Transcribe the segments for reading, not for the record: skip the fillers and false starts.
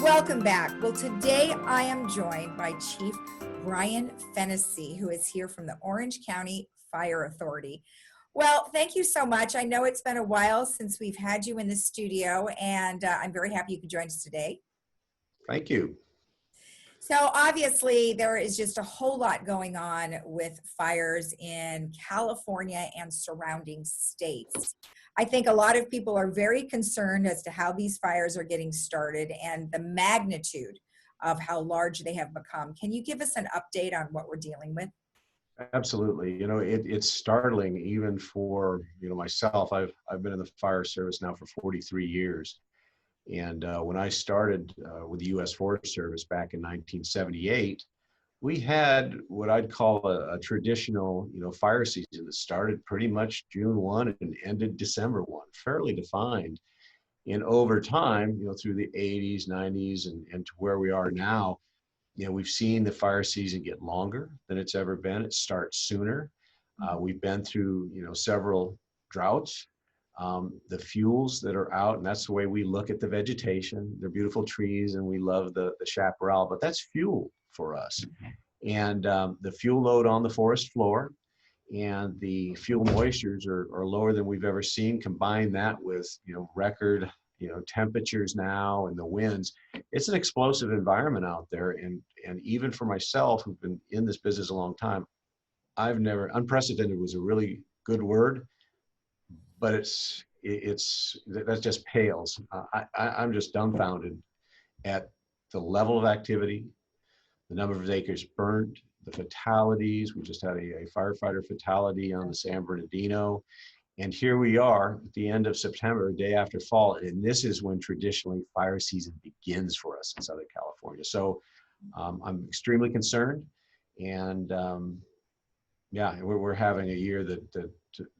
Welcome back. Well, today I am joined by Chief Brian Fennessy, who is here from the Orange County Fire Authority. Well, thank you so much. I know it's been a while since we've had you in the studio, and I'm very happy you could join us today. Thank you. So obviously there is just a whole lot going on with fires in California and surrounding states. I think a lot of people are very concerned as to how these fires are getting started and the magnitude of how large they have become. Can you give us an update on what we're dealing with? Absolutely. You know, it's startling even for, myself. I've been in the fire service now for 43 years. And when I started with the U.S. Forest Service back in 1978, we had what I'd call a traditional, fire season that started pretty much June 1 and ended December 1, fairly defined. And over time, through the 80s, 90s, and to where we are now, we've seen the fire season get longer than it's ever been. It starts sooner. We've been through, several droughts. The fuels that are out, and that's the way we look at the vegetation. They're beautiful trees, and we love the chaparral, but that's fuel for us. And the fuel load on the forest floor and the fuel moistures are lower than we've ever seen. Combine that with, record, temperatures now and the winds. It's an explosive environment out there. And even for myself, who've been in this business a long time, unprecedented was a really good word, but that just pales. I'm just dumbfounded at the level of activity, the number of acres burnt, the fatalities. We just had a firefighter fatality on the San Bernardino. And here we are at the end of September, day after fall. And this is when traditionally fire season begins for us in Southern California. So I'm extremely concerned. And we're having a year that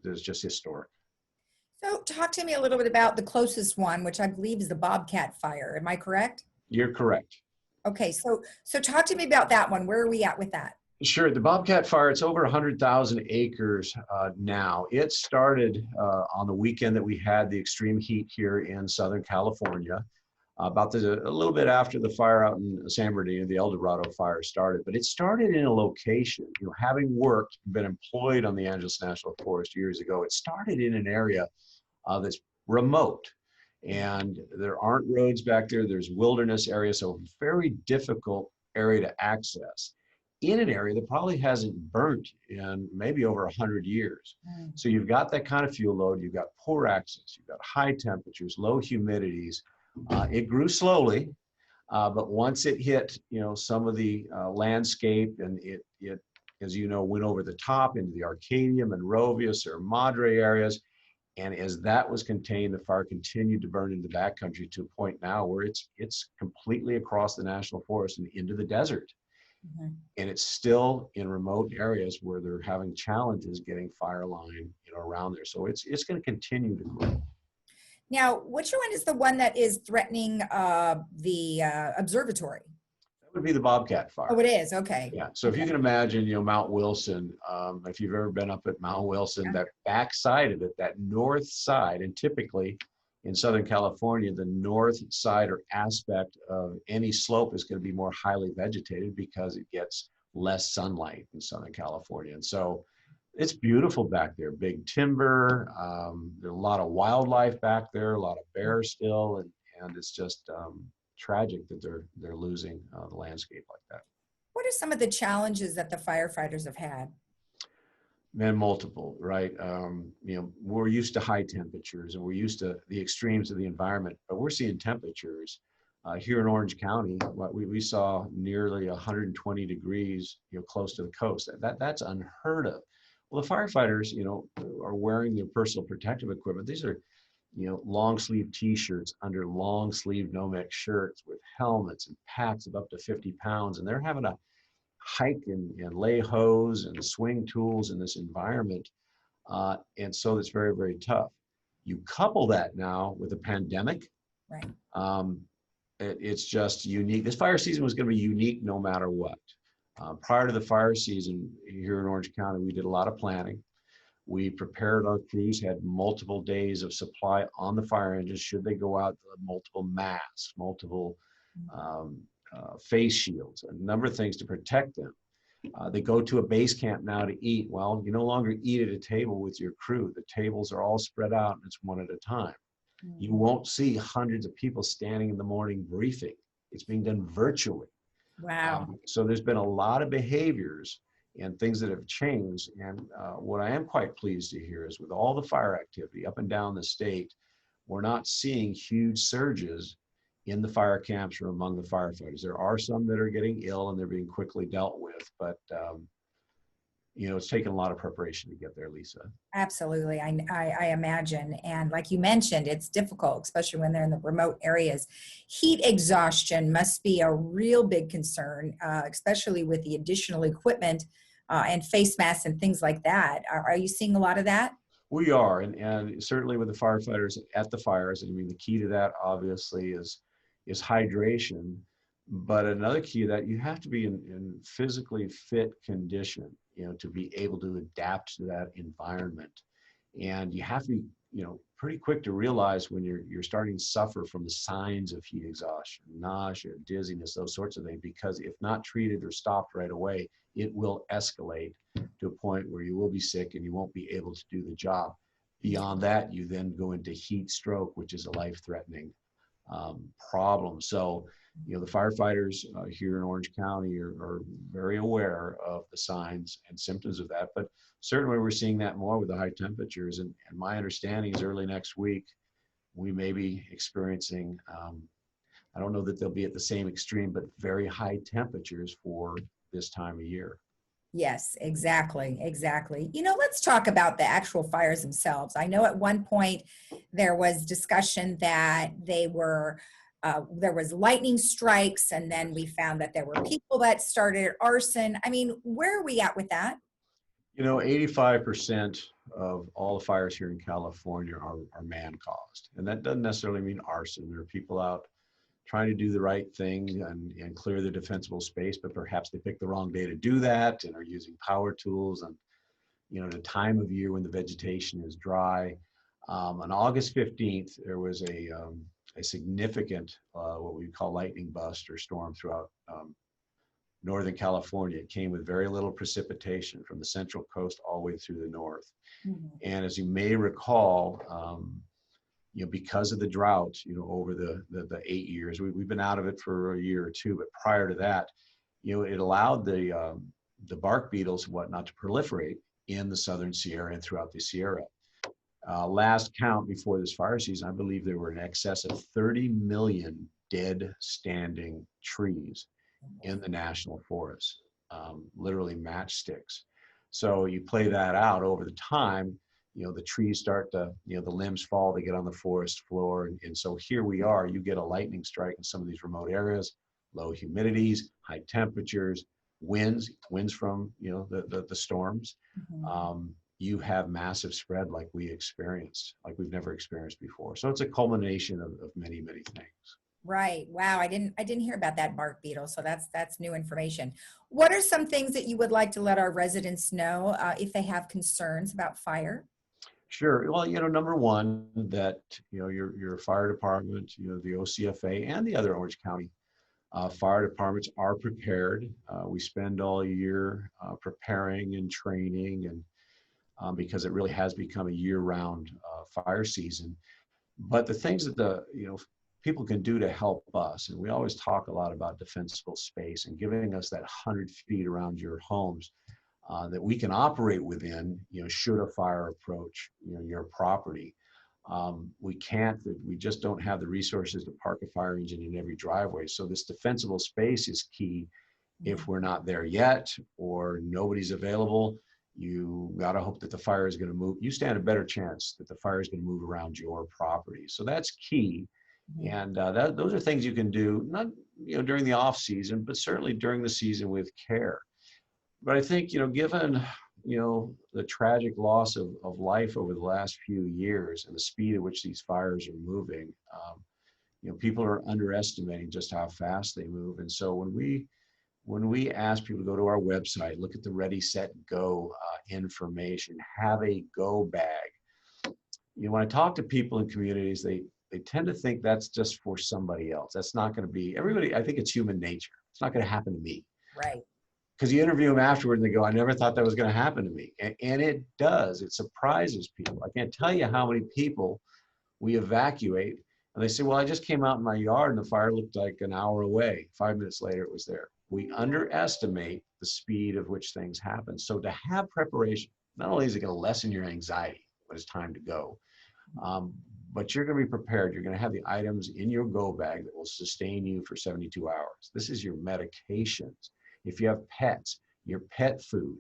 is just historic. So talk to me a little bit about the closest one, which I believe is the Bobcat fire. Am I correct? You're correct. Okay, so talk to me about that one. Where are we at with that? Sure. The Bobcat fire, it's over 100,000 acres now. It started on the weekend that we had the extreme heat here in Southern California, a little bit after the fire out in San Bernardino, the El Dorado fire started. But it started in a location, having been employed on the Angeles National Forest years ago, it started in an area that's remote. And there aren't roads back there. There's wilderness area, so very difficult area to access in an area that probably hasn't burnt in maybe over 100 years. So you've got that kind of fuel load, you've got poor access, you've got high temperatures, low humidities. It grew slowly, but once it hit, some of the landscape, and it, as you know, went over the top into the Arcadia, Monrovia, Sierra Madre areas. And as that was contained, the fire continued to burn in the backcountry to a point now where it's completely across the national forest and into the desert. And it's still in remote areas where they're having challenges getting fire line, around there. So it's going to continue to grow. Now, which one is the one that is threatening the observatory? That would be the Bobcat fire. Oh, it is. Okay. Yeah. So if you can imagine, Mount Wilson, if you've ever been up at Mount Wilson, that back side of it, that north side, and typically in Southern California, the north side or aspect of any slope is going to be more highly vegetated because it gets less sunlight in Southern California. And so it's beautiful back there, big timber, there's a lot of wildlife back there, a lot of bears still, and it's just tragic that they're losing the landscape like that. What are some of the challenges that the firefighters have had? Man, multiple, right? We're used to high temperatures and we're used to the extremes of the environment, but we're seeing temperatures here in Orange County. What we saw nearly 120 degrees, close to the coast. That's unheard of. Well, the firefighters, are wearing their personal protective equipment. These are, long sleeve T-shirts under long sleeve Nomex shirts with helmets and packs of up to 50 pounds, and they're having to hike and lay hose and swing tools in this environment. And so it's very, very tough. You couple that now with a pandemic. Right. It's just unique. This fire season was going to be unique no matter what. Prior to the fire season here in Orange County, we did a lot of planning. We prepared our crews, had multiple days of supply on the fire engines should they go out, multiple masks, multiple face shields, a number of things to protect them. They go to a base camp now to eat. Well, you no longer eat at a table with your crew. The tables are all spread out and it's one at a time. You won't see hundreds of people standing in the morning briefing. It's being done virtually. Wow. So there's been a lot of behaviors and things that have changed. And what I am quite pleased to hear is with all the fire activity up and down the state, we're not seeing huge surges in the fire camps or among the firefighters. There are some that are getting ill and they're being quickly dealt with, but you know, it's taken a lot of preparation to get there, Lisa. Absolutely. I imagine. And like you mentioned, it's difficult, especially when they're in the remote areas. Heat exhaustion must be a real big concern, especially with the additional equipment and face masks and things like that. Are you seeing a lot of that? We are, and certainly with the firefighters at the fires, I mean, the key to that obviously is hydration. But another key to that, you have to be in physically fit condition, you know, to be able to adapt to that environment. And you have to be, you know, pretty quick to realize when you're starting to suffer from the signs of heat exhaustion, nausea, dizziness, those sorts of things, because if not treated or stopped right away, it will escalate to a point where you will be sick and you won't be able to do the job. Beyond that, you then go into heat stroke, which is a life-threatening problem. So, you know, the firefighters here in Orange County are very aware of the signs and symptoms of that, but certainly we're seeing that more with the high temperatures. And my understanding is early next week, we may be experiencing, I don't know that they'll be at the same extreme, but very high temperatures for this time of year. Yes, exactly. Exactly. You know, let's talk about the actual fires themselves. I know at one point there was discussion that there was lightning strikes, and then we found that there were people that started arson. I mean, where are we at with that? You know, 85% of all the fires here in California are man-caused. And that doesn't necessarily mean arson. There are people out trying to do the right thing and clear the defensible space, but perhaps they picked the wrong day to do that and are using power tools and, you know, the time of year when the vegetation is dry. On August 15th, there was a significant, what we call lightning bust or storm throughout Northern California. It came with very little precipitation from the central coast all the way through the north. Mm-hmm. And as you may recall, you know, because of the drought, you know, over the 8 years, we've been out of it for a year or two, but prior to that, you know, it allowed the bark beetles and whatnot to proliferate in the Southern Sierra and throughout the Sierra. Last count before this fire season, I believe there were in excess of 30 million dead standing trees in the national forest, literally matchsticks. So you play that out over the time, you know, the trees start to, you know, the limbs fall, they get on the forest floor. And so here we are, you get a lightning strike in some of these remote areas, low humidities, high temperatures, winds from, you know, the storms. Mm-hmm. You have massive spread like we experienced, like we've never experienced before. So it's a culmination of many, many things. Right. Wow. I didn't hear about that bark beetle. So that's new information. What are some things that you would like to let our residents know if they have concerns about fire? Sure. Well, you know, number one, that, you know, your fire department, you know, the OCFA and the other Orange County fire departments are prepared. We spend all year preparing and training, and because it really has become a year-round fire season. But the things that you know, people can do to help us, and we always talk a lot about defensible space and giving us that 100 feet around your homes that we can operate within, you know, should a fire approach, you know, your property. We just don't have the resources to park a fire engine in every driveway. So this defensible space is key. If we're not there yet or nobody's available, you got to hope that the fire is going to move. You stand a better chance that the fire is going to move around your property. So that's key. And those are things you can do, not, you know, during the off season, but certainly during the season with care. But I think, you know, given, you know, the tragic loss of life over the last few years and the speed at which these fires are moving, you know, people are underestimating just how fast they move. And so when we ask people to go to our website, look at the Ready, Set, Go information, have a go bag. You know, when I talk to people in communities, they they tend to think that's just for somebody else. That's not going to be everybody. I think it's human nature. It's not going to happen to me. Right. Because you interview them afterward and they go, I never thought that was going to happen to me. And it does. It surprises people. I can't tell you how many people we evacuate and they say, well, I just came out in my yard and the fire looked like an hour away. 5 minutes later, it was there. We underestimate the speed of which things happen. So to have preparation, not only is it going to lessen your anxiety when it's time to go, but you're going to be prepared. You're going to have the items in your go bag that will sustain you for 72 hours. This is your medications. If you have pets, your pet food.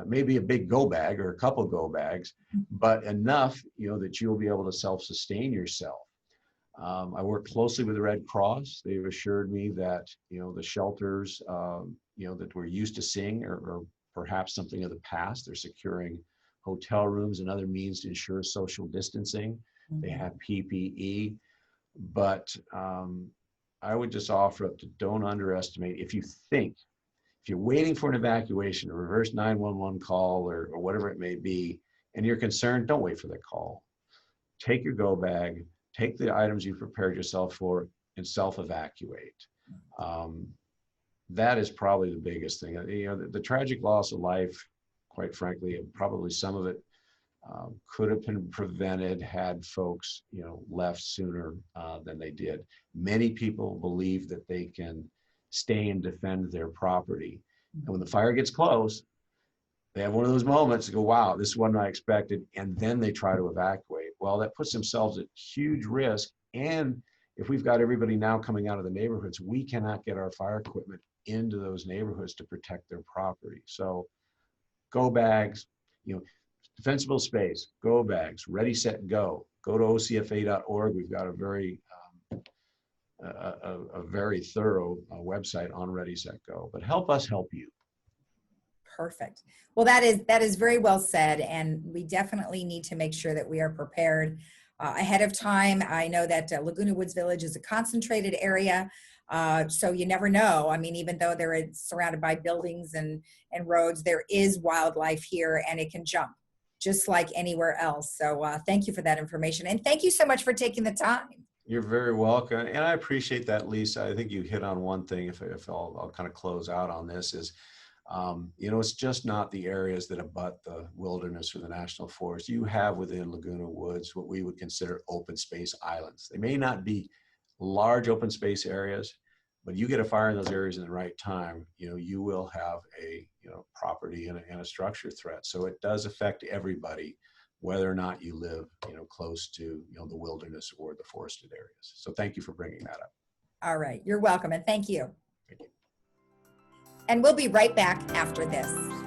Maybe a big go bag or a couple go bags, but enough, that you'll be able to self-sustain yourself. I work closely with the Red Cross. They've assured me that, the shelters, that we're used to seeing are perhaps something of the past. They're securing hotel rooms and other means to ensure social distancing. They have PPE, but I would just offer up to don't underestimate. If you're waiting for an evacuation, a reverse 911 call or whatever it may be, and you're concerned, don't wait for the call. Take your go bag, take the items you've prepared yourself for, and self-evacuate. That is probably the biggest thing. The tragic loss of life, quite frankly, and probably some of it could have been prevented had folks, left sooner than they did. Many people believe that they can stay and defend their property. And when the fire gets close, they have one of those moments to go, wow, this is what I expected. And then they try to evacuate. Well, that puts themselves at huge risk. And if we've got everybody now coming out of the neighborhoods, we cannot get our fire equipment into those neighborhoods to protect their property. So go bags, defensible space, go bags, ready, set, go. Go to OCFA.org. We've got a very thorough website on Ready, Set, Go. But help us help you. Perfect. Well, that is very well said, and we definitely need to make sure that we are prepared ahead of time. I know that Laguna Woods Village is a concentrated area, so you never know. I mean, even though they're surrounded by buildings and roads, there is wildlife here, and it can jump just like anywhere else. So thank you for that information, and thank you so much for taking the time. You're very welcome, and I appreciate that, Lisa. I think you hit on one thing. If I'll kind of close out on this is, it's just not the areas that abut the wilderness or the national forest. You have within Laguna Woods what we would consider open space islands. They may not be large open space areas, but you get a fire in those areas in the right time, you will have a property and a structure threat. So it does affect everybody, whether or not you live, close to, the wilderness or the forested areas. So thank you for bringing that up. All right. You're welcome. And thank you. Thank you. And we'll be right back after this.